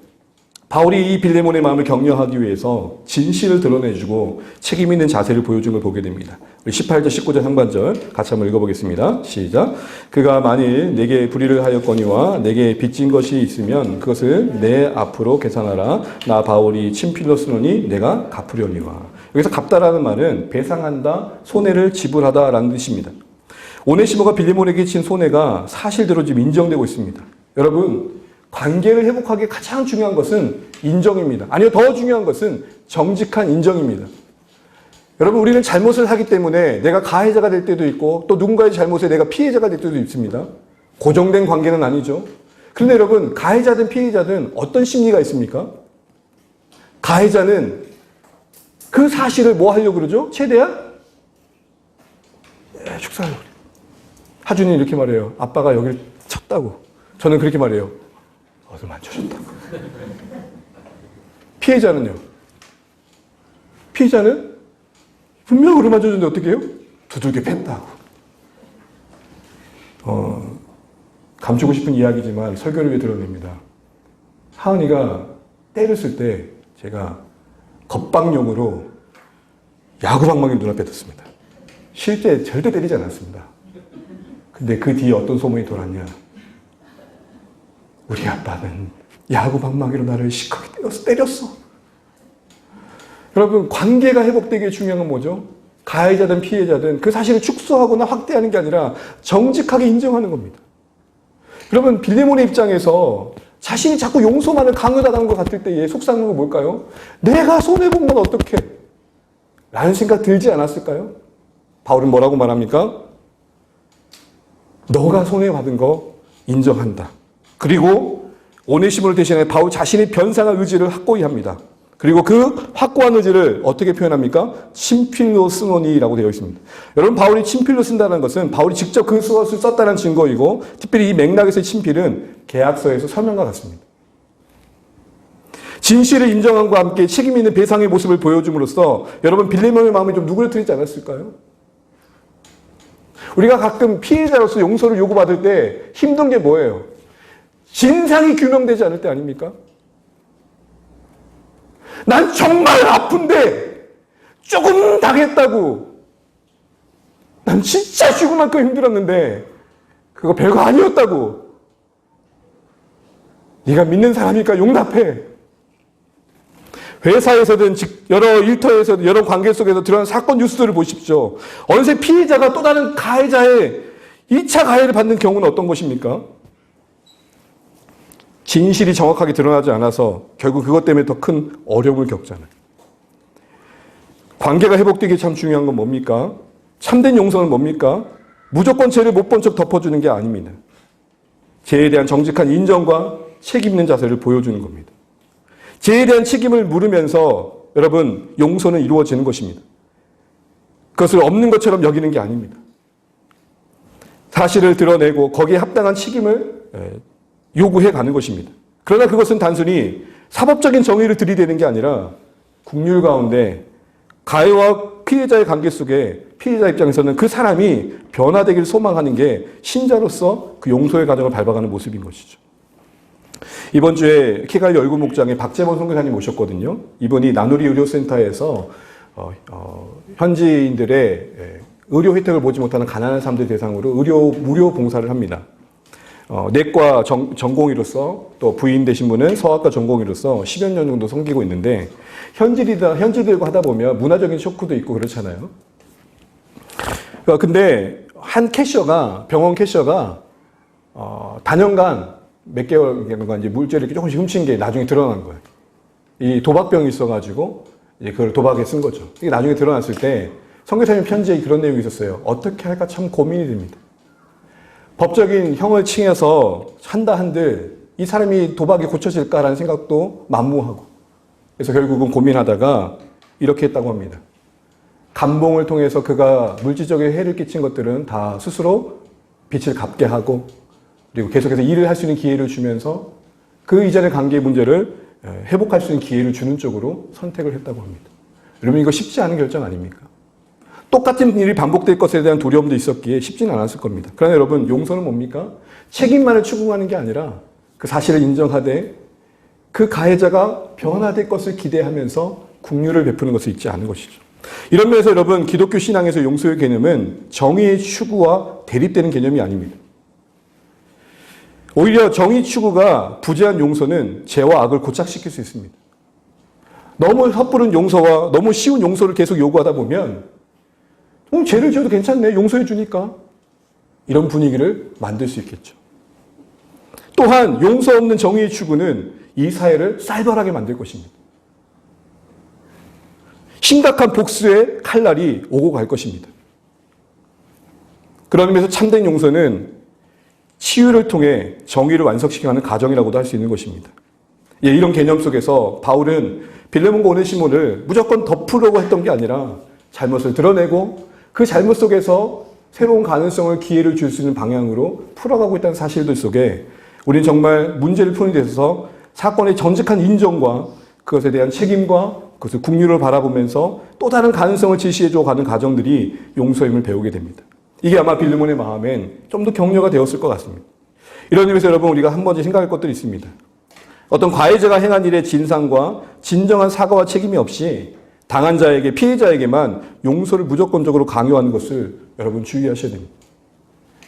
바울이 이 빌레몬의 마음을 격려하기 위해서 진실을 드러내주고 책임 있는 자세를 보여준 걸 보게 됩니다. 우리 18절, 19절 상반절 같이 한번 읽어보겠습니다. 시작. 그가 만일 내게 불의를 하였거니와 내게 빚진 것이 있으면 그것을 내 앞으로 계산하라. 나 바울이 친필로 쓰노니 내가 갚으려니와. 여기서 갚다라는 말은 배상한다, 손해를 지불하다라는 뜻입니다. 오네시모가 빌레몬에게 친 손해가 사실대로 지금 인정되고 있습니다. 여러분, 관계를 회복하기 가장 중요한 것은 인정입니다. 아니요, 더 중요한 것은 정직한 인정입니다. 여러분, 우리는 잘못을 하기 때문에 내가 가해자가 될 때도 있고 또 누군가의 잘못에 내가 피해자가 될 때도 있습니다. 고정된 관계는 아니죠. 그런데 여러분, 가해자든 피해자든 어떤 심리가 있습니까? 가해자는 그 사실을 뭐 하려고 그러죠? 최대한 축소하려고 그래요. 하준이 이렇게 말해요. 아빠가 여기를 쳤다고. 저는 그렇게 말해요. 어디를 만져줬다고. 피해자는요? 피해자는 분명 어디를 만져줬는데 어떻게 해요? 두들겨 팼다고. 감추고 싶은 이야기지만 설교를 위해 드러냅니다. 하은이가 때렸을 때 제가 겁방용으로 야구방망이를 눈앞에 뒀습니다. 실제 절대 때리지 않았습니다. 근데 그 뒤에 어떤 소문이 돌았냐. 우리 아빠는 야구방망이로 나를 시커게 때렸어. 여러분, 관계가 회복되기 중요한 건 뭐죠? 가해자든 피해자든 그 사실을 축소하거나 확대하는 게 아니라 정직하게 인정하는 겁니다. 여러분, 빌레몬의 입장에서 자신이 자꾸 용서만을 강요하다는 것 같을 때에 속상한 건 뭘까요? 내가 손해본 건 어떡해? 라는 생각 들지 않았을까요? 바울은 뭐라고 말합니까? 너가 손해받은 거 인정한다. 그리고 오네시모를 대신해 바울 자신이 변상할 의지를 확고히 합니다. 그리고 그 확고한 의지를 어떻게 표현합니까? 친필로 쓰노니라고 되어 있습니다. 여러분, 바울이 친필로 쓴다는 것은 바울이 직접 그 수어를 썼다는 증거이고, 특별히 이 맥락에서의 친필은 계약서에서 설명과 같습니다. 진실을 인정함과 함께 책임 있는 배상의 모습을 보여줌으로써 여러분, 빌레몬의 마음이 좀 누그러뜨리지 않았을까요? 우리가 가끔 피해자로서 용서를 요구받을 때 힘든 게 뭐예요? 진상이 규명되지 않을 때 아닙니까? 난 정말 아픈데 조금 당했다고. 난 진짜 죽을 만큼 힘들었는데 그거 별거 아니었다고. 네가 믿는 사람이니까 용납해. 회사에서든 여러 일터에서든 여러 관계 속에서 드러난 사건 뉴스들을 보십시오. 어느새 피해자가 또 다른 가해자의 2차 가해를 받는 경우는 어떤 것입니까? 진실이 정확하게 드러나지 않아서 결국 그것 때문에 더 큰 어려움을 겪잖아요. 관계가 회복되기 참 중요한 건 뭡니까? 참된 용서는 뭡니까? 무조건 죄를 못 본 척 덮어주는 게 아닙니다. 죄에 대한 정직한 인정과 책임 있는 자세를 보여주는 겁니다. 죄에 대한 책임을 물으면서 여러분, 용서는 이루어지는 것입니다. 그것을 없는 것처럼 여기는 게 아닙니다. 사실을 드러내고 거기에 합당한 책임을 요구해 가는 것입니다. 그러나 그것은 단순히 사법적인 정의를 들이대는 게 아니라 국률 가운데 가해와 피해자의 관계 속에 피해자 입장에서는 그 사람이 변화되기를 소망하는 게 신자로서 그 용서의 과정을 밟아가는 모습인 것이죠. 이번 주에 키갈리 열구 목장에 박재범 선교사님 오셨거든요. 이분이 나누리 의료센터에서 현지인들의 의료 혜택을 보지 못하는 가난한 사람들 대상으로 무료 봉사를 합니다. 내과 전공의로서 또 부인 되신 분은 서학과 전공의로서 10여 년 정도 섬기고 있는데 현지들과 하다 보면 문화적인 쇼크도 있고 그렇잖아요. 근데 한 병원 캐셔가 단연간 몇 개월간 이제 물질을 조금씩 훔친 게 나중에 드러난 거예요. 이 도박병이 있어가지고 이제 그걸 도박에 쓴 거죠. 이게 나중에 드러났을 때 선교사님 편지에 그런 내용이 있었어요. 어떻게 할까 참 고민이 됩니다. 법적인 형을 칭해서 한다 한들 이 사람이 도박이 고쳐질까라는 생각도 만무하고, 그래서 결국은 고민하다가 이렇게 했다고 합니다. 감봉을 통해서 그가 물질적인 해를 끼친 것들은 다 스스로 빚을 갚게 하고, 그리고 계속해서 일을 할 수 있는 기회를 주면서 그 이전의 관계 문제를 회복할 수 있는 기회를 주는 쪽으로 선택을 했다고 합니다. 여러분, 이거 쉽지 않은 결정 아닙니까? 똑같은 일이 반복될 것에 대한 두려움도 있었기에 쉽지는 않았을 겁니다. 그러나 여러분, 용서는 뭡니까? 책임만을 추궁하는 게 아니라 그 사실을 인정하되 그 가해자가 변화될 것을 기대하면서 긍휼을 베푸는 것을 잊지 않은 것이죠. 이런 면에서 여러분, 기독교 신앙에서 용서의 개념은 정의의 추구와 대립되는 개념이 아닙니다. 오히려 정의 추구가 부재한 용서는 죄와 악을 고착시킬 수 있습니다. 너무 섣부른 용서와 너무 쉬운 용서를 계속 요구하다 보면 죄를 지어도 괜찮네, 용서해 주니까, 이런 분위기를 만들 수 있겠죠. 또한 용서 없는 정의의 추구는 이 사회를 쌀벌하게 만들 것입니다. 심각한 복수의 칼날이 오고 갈 것입니다. 그런 의미에서 참된 용서는 치유를 통해 정의를 완성시켜가는 과정이라고도 할 수 있는 것입니다. 예, 이런 개념 속에서 바울은 빌레몬과 오네시모를 무조건 덮으려고 했던 게 아니라 잘못을 드러내고 그 잘못 속에서 새로운 가능성을, 기회를 줄 수 있는 방향으로 풀어가고 있다는 사실들 속에 우리는 정말 문제를 푸는 데 있어서 사건의 정직한 인정과 그것에 대한 책임과 그것을 국률을 바라보면서 또 다른 가능성을 제시해줘 가는 과정들이 용서임을 배우게 됩니다. 이게 아마 빌레몬의 마음엔 좀 더 격려가 되었을 것 같습니다. 이런 의미에서 여러분, 우리가 한 번씩 생각할 것들이 있습니다. 어떤 가해자가 행한 일의 진상과 진정한 사과와 책임이 없이 당한 자에게, 피해자에게만 용서를 무조건적으로 강요하는 것을 여러분 주의하셔야 됩니다.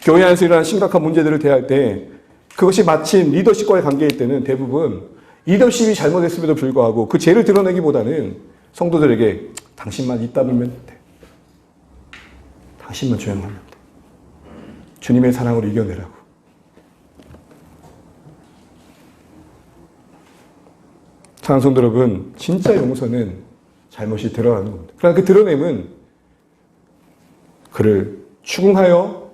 교회 안에서 일어난 심각한 문제들을 대할 때 그것이 마침 리더십과의 관계일 때는 대부분 리더십이 잘못했음에도 불구하고 그 죄를 드러내기보다는 성도들에게 당신만 입 다물면 돼. 당신만 조용하면 돼. 주님의 사랑으로 이겨내라고. 사랑하는 성도 여러분, 진짜 용서는 잘못이 드러나는 겁니다. 그러나 그 드러냄은 그를 추궁하여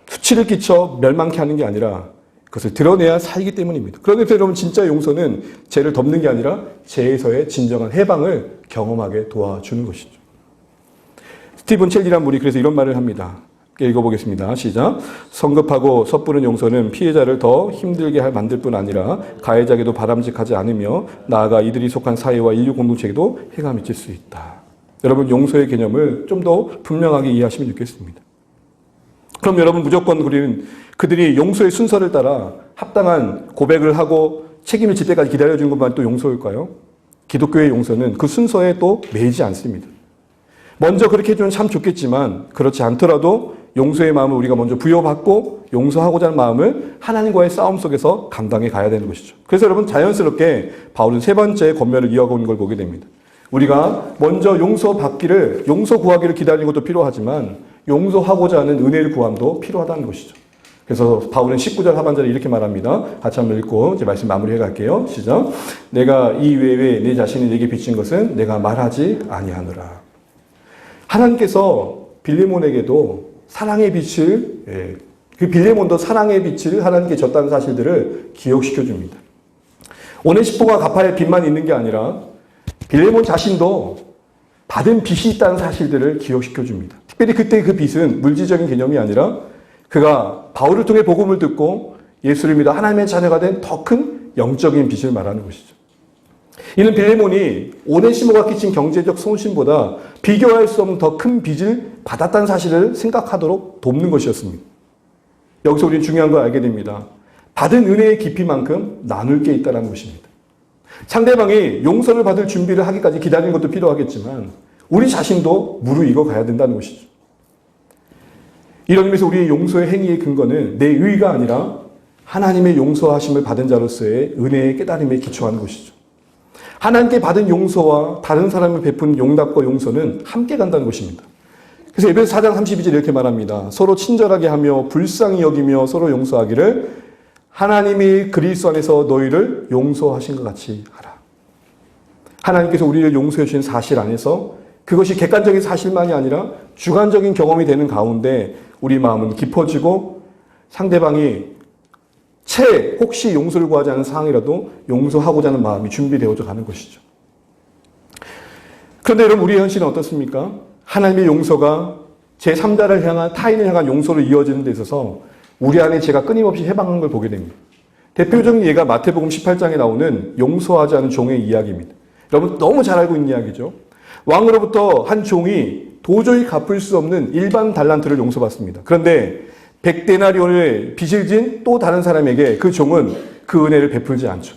수치를 끼쳐 멸망케 하는 게 아니라 그것을 드러내야 살기 때문입니다. 그런데 여러분, 진짜 용서는 죄를 덮는 게 아니라 죄에서의 진정한 해방을 경험하게 도와주는 것이죠. 스티븐 첼리란 분이 그래서 이런 말을 합니다. 읽어보겠습니다. 시작. 성급하고 섣부른 용서는 피해자를 더 힘들게 만들 뿐 아니라 가해자에게도 바람직하지 않으며 나아가 이들이 속한 사회와 인류 공동체에도 해가 미칠 수 있다. 여러분, 용서의 개념을 좀 더 분명하게 이해하시면 좋겠습니다. 그럼 여러분, 무조건 그들이 용서의 순서를 따라 합당한 고백을 하고 책임을 질 때까지 기다려주는 것만 또 용서일까요? 기독교의 용서는 그 순서에 또 매이지 않습니다. 먼저 그렇게 해주면 참 좋겠지만 그렇지 않더라도 용서의 마음을 우리가 먼저 부여받고 용서하고자 하는 마음을 하나님과의 싸움 속에서 감당해 가야 되는 것이죠. 그래서 여러분, 자연스럽게 바울은 세 번째 권면을 이어가는 걸 보게 됩니다. 우리가 먼저 용서 구하기를 기다리는 것도 필요하지만 용서하고자 하는 은혜를 구함도 필요하다는 것이죠. 그래서 바울은 19절 하반절에 이렇게 말합니다. 같이 한번 읽고 이제 말씀 마무리해 갈게요. 시작. 내가 이 외에 내 자신이 내게 비친 것은 내가 말하지 아니하노라. 하나님께서 빌레몬에게도 사랑의 빛을, 그 빌레몬도 사랑의 빛을 하나님께 줬다는 사실들을 기억시켜 줍니다. 오네시포가 갚아야 빛만 있는 게 아니라 빌레몬 자신도 받은 빚이 있다는 사실들을 기억시켜 줍니다. 특별히 그때 그 빚은 물질적인 개념이 아니라 그가 바울을 통해 복음을 듣고 예수를 믿어 하나님의 자녀가 된 더 큰 영적인 빚을 말하는 것이죠. 이는 빌레몬이 오네시모가 끼친 경제적 손실보다 비교할 수 없는 더 큰 빚을 받았다는 사실을 생각하도록 돕는 것이었습니다. 여기서 우리는 중요한 걸 알게 됩니다. 받은 은혜의 깊이만큼 나눌 게 있다는 것입니다. 상대방이 용서를 받을 준비를 하기까지 기다리는 것도 필요하겠지만 우리 자신도 무르익어 가야 된다는 것이죠. 이런 의미에서 우리의 용서의 행위의 근거는 내 의가 아니라 하나님의 용서하심을 받은 자로서의 은혜의 깨달음에 기초하는 것이죠. 하나님께 받은 용서와 다른 사람을 베푼 용납과 용서는 함께 간다는 것입니다. 그래서 에베소 4장 32절 이렇게 말합니다. 서로 친절하게 하며 불쌍히 여기며 서로 용서하기를 하나님이 그리스도 안에서 너희를 용서하신 것 같이 하라. 하나님께서 우리를 용서해 주신 사실 안에서 그것이 객관적인 사실만이 아니라 주관적인 경험이 되는 가운데 우리 마음은 깊어지고 상대방이 혹시 용서를 구하지 않은 상황이라도 용서하고자 하는 마음이 준비되어져 가는 것이죠. 그런데 여러분, 우리의 현실은 어떻습니까? 하나님의 용서가 제3자를 향한, 타인을 향한 용서로 이어지는 데 있어서 우리 안에 제가 끊임없이 해방하는 걸 보게 됩니다. 대표적인 예가 마태복음 18장에 나오는 용서하지 않은 종의 이야기입니다. 여러분, 너무 잘 알고 있는 이야기죠. 왕으로부터 한 종이 도저히 갚을 수 없는 일반 달란트를 용서받습니다. 그런데 100데나리온을 빚을 진 또 다른 사람에게 그 종은 그 은혜를 베풀지 않죠.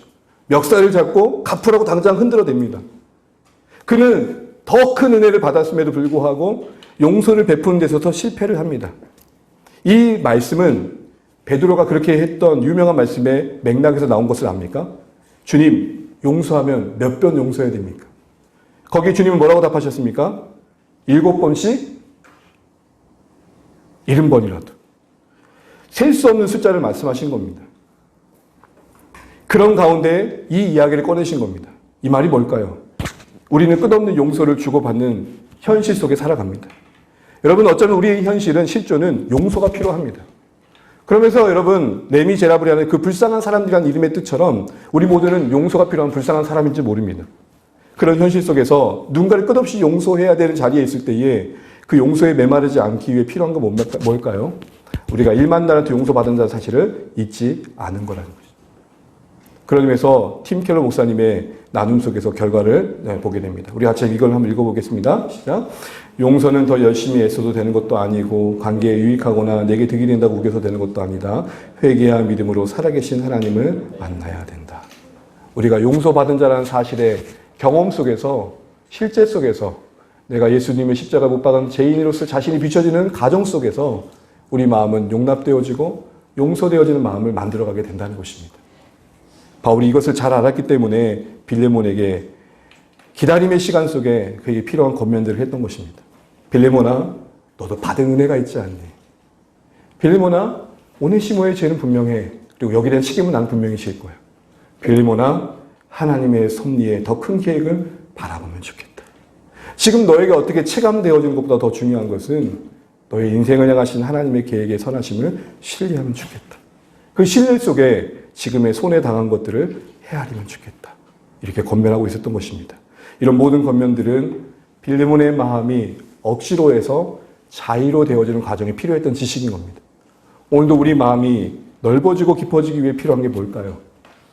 멱살을 잡고 갚으라고 당장 흔들어댑니다. 그는 더 큰 은혜를 받았음에도 불구하고 용서를 베푸는 데서 더 실패를 합니다. 이 말씀은 베드로가 그렇게 했던 유명한 말씀의 맥락에서 나온 것을 압니까? 주님, 용서하면 몇 번 용서해야 됩니까? 거기에 주님은 뭐라고 답하셨습니까? 7번씩 70번이라도. 셀 수 없는 숫자를 말씀하신 겁니다. 그런 가운데 이 이야기를 꺼내신 겁니다. 이 말이 뭘까요? 우리는 끝없는 용서를 주고받는 현실 속에 살아갑니다. 여러분, 어쩌면 우리의 현실은, 실존은 용서가 필요합니다. 그러면서 여러분, 레미제라블이라는 그 불쌍한 사람들이라는 이름의 뜻처럼 우리 모두는 용서가 필요한 불쌍한 사람인지 모릅니다. 그런 현실 속에서 누군가를 끝없이 용서해야 되는 자리에 있을 때에 그 용서에 메마르지 않기 위해 필요한 건 뭘까요? 우리가 1만 달란트 용서받은 자 사실을 잊지 않은 거라는 거죠. 그런 의미에서 팀 켈러 목사님의 나눔 속에서 결과를 보게 됩니다. 우리 같이 이걸 한번 읽어보겠습니다. 시작. 용서는 더 열심히 애써도 되는 것도 아니고 관계에 유익하거나 내게 득이 된다고 우겨서 되는 것도 아니다. 회개와 믿음으로 살아계신 하나님을 만나야 된다. 우리가 용서받은 자라는 사실의 경험 속에서, 실제 속에서, 내가 예수님의 십자가 못 박은 죄인으로서 자신이 비춰지는 가정 속에서 우리 마음은 용납되어지고 용서되어지는 마음을 만들어가게 된다는 것입니다. 바울이 이것을 잘 알았기 때문에 빌레몬에게 기다림의 시간 속에 그에게 필요한 권면들을 했던 것입니다. 빌레몬아, 너도 받은 은혜가 있지 않니? 빌레몬아, 오네시모의 죄는 분명해. 그리고 여기에 대한 책임은 나는 분명히 질 거야. 빌레몬아, 하나님의 섭리에 더 큰 계획을 바라보면 좋겠다. 지금 너에게 어떻게 체감되어지는 것보다 더 중요한 것은 너의 인생을 향하신 하나님의 계획의 선하심을 신뢰하면 좋겠다. 그 신뢰 속에 지금의 손에 당한 것들을 헤아리면 좋겠다. 이렇게 권면하고 있었던 것입니다. 이런 모든 권면들은 빌레몬의 마음이 억지로 해서 자의로 되어지는 과정이 필요했던 지식인 겁니다. 오늘도 우리 마음이 넓어지고 깊어지기 위해 필요한 게 뭘까요?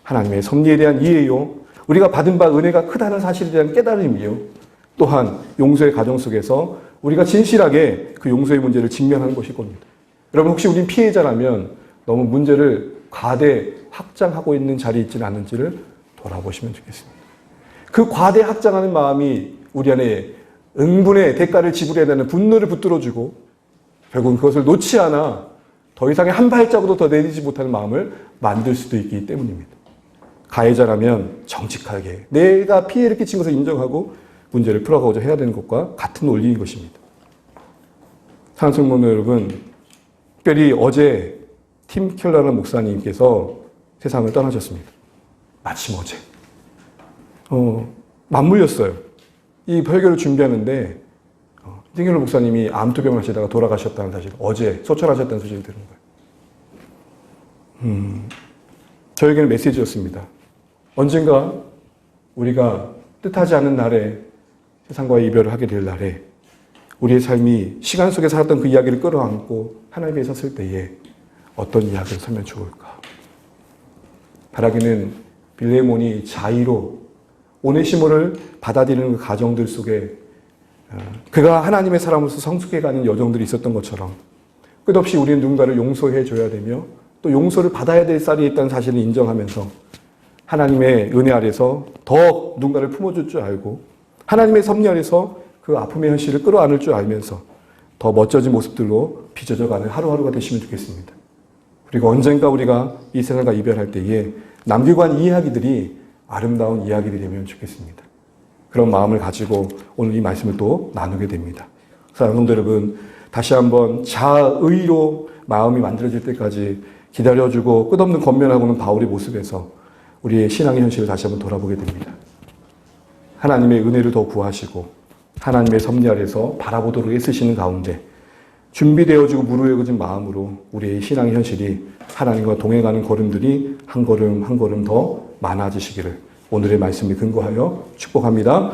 하나님의 섭리에 대한 이해요. 우리가 받은 바 은혜가 크다는 사실에 대한 깨달음이요. 또한 용서의 과정 속에서 우리가 진실하게 그 용서의 문제를 직면하는 것일 겁니다. 여러분, 혹시 우린 피해자라면 너무 문제를 과대 확장하고 있는 자리에 있지는 않은지를 돌아보시면 좋겠습니다. 그 과대 확장하는 마음이 우리 안에 응분의 대가를 지불해야 되는 분노를 붙들어주고 결국은 그것을 놓지 않아 더 이상의 한 발자국도 더 내리지 못하는 마음을 만들 수도 있기 때문입니다. 가해자라면 정직하게 내가 피해를 끼친 것을 인정하고 문제를 풀어가고자 해야 되는 것과 같은 논리인 것입니다. 사랑하는 성도 여러분, 특별히 어제 팀 켈러라는 목사님께서 세상을 떠나셨습니다. 마침 어제. 맞물렸어요. 이 설교를 준비하는데 팀 켈러 목사님이 암투병을 하시다가 돌아가셨다는 사실, 어제 소천하셨다는 소식을 들은 거예요. 저에게는 메시지였습니다. 언젠가 우리가 뜻하지 않은 날에 세상과의 이별을 하게 될 날에 우리의 삶이 시간 속에 살았던 그 이야기를 끌어안고 하나님께 섰을 때에 어떤 이야기를 서면 좋을까? 바라기는 빌레몬이 자의로 오네시모를 받아들이는 그 가정들 속에 그가 하나님의 사람으로서 성숙해가는 여정들이 있었던 것처럼 끝없이 우리는 누군가를 용서해 줘야 되며 또 용서를 받아야 될 자리에 있다는 사실을 인정하면서 하나님의 은혜 아래서 더 누군가를 품어줄 줄 알고 하나님의 섭리 아래서 그 아픔의 현실을 끌어안을 줄 알면서 더 멋져진 모습들로 빚어져가는 하루하루가 되시면 좋겠습니다. 그리고 언젠가 우리가 이 세상과 이별할 때에 남기고 간 이야기들이 아름다운 이야기들이 되면 좋겠습니다. 그런 마음을 가지고 오늘 이 말씀을 또 나누게 됩니다. 사랑하는 성도 여러분, 다시 한번 자의로 마음이 만들어질 때까지 기다려주고 끝없는 권면하고는 바울의 모습에서 우리의 신앙의 현실을 다시 한번 돌아보게 됩니다. 하나님의 은혜를 더 구하시고 하나님의 섭리 아래서 바라보도록 애쓰시는 가운데 준비되어지고 무르익어진 마음으로 우리의 신앙의 현실이 하나님과 동행하는 걸음들이 한 걸음 한 걸음 더 많아지시기를 오늘의 말씀에 근거하여 축복합니다.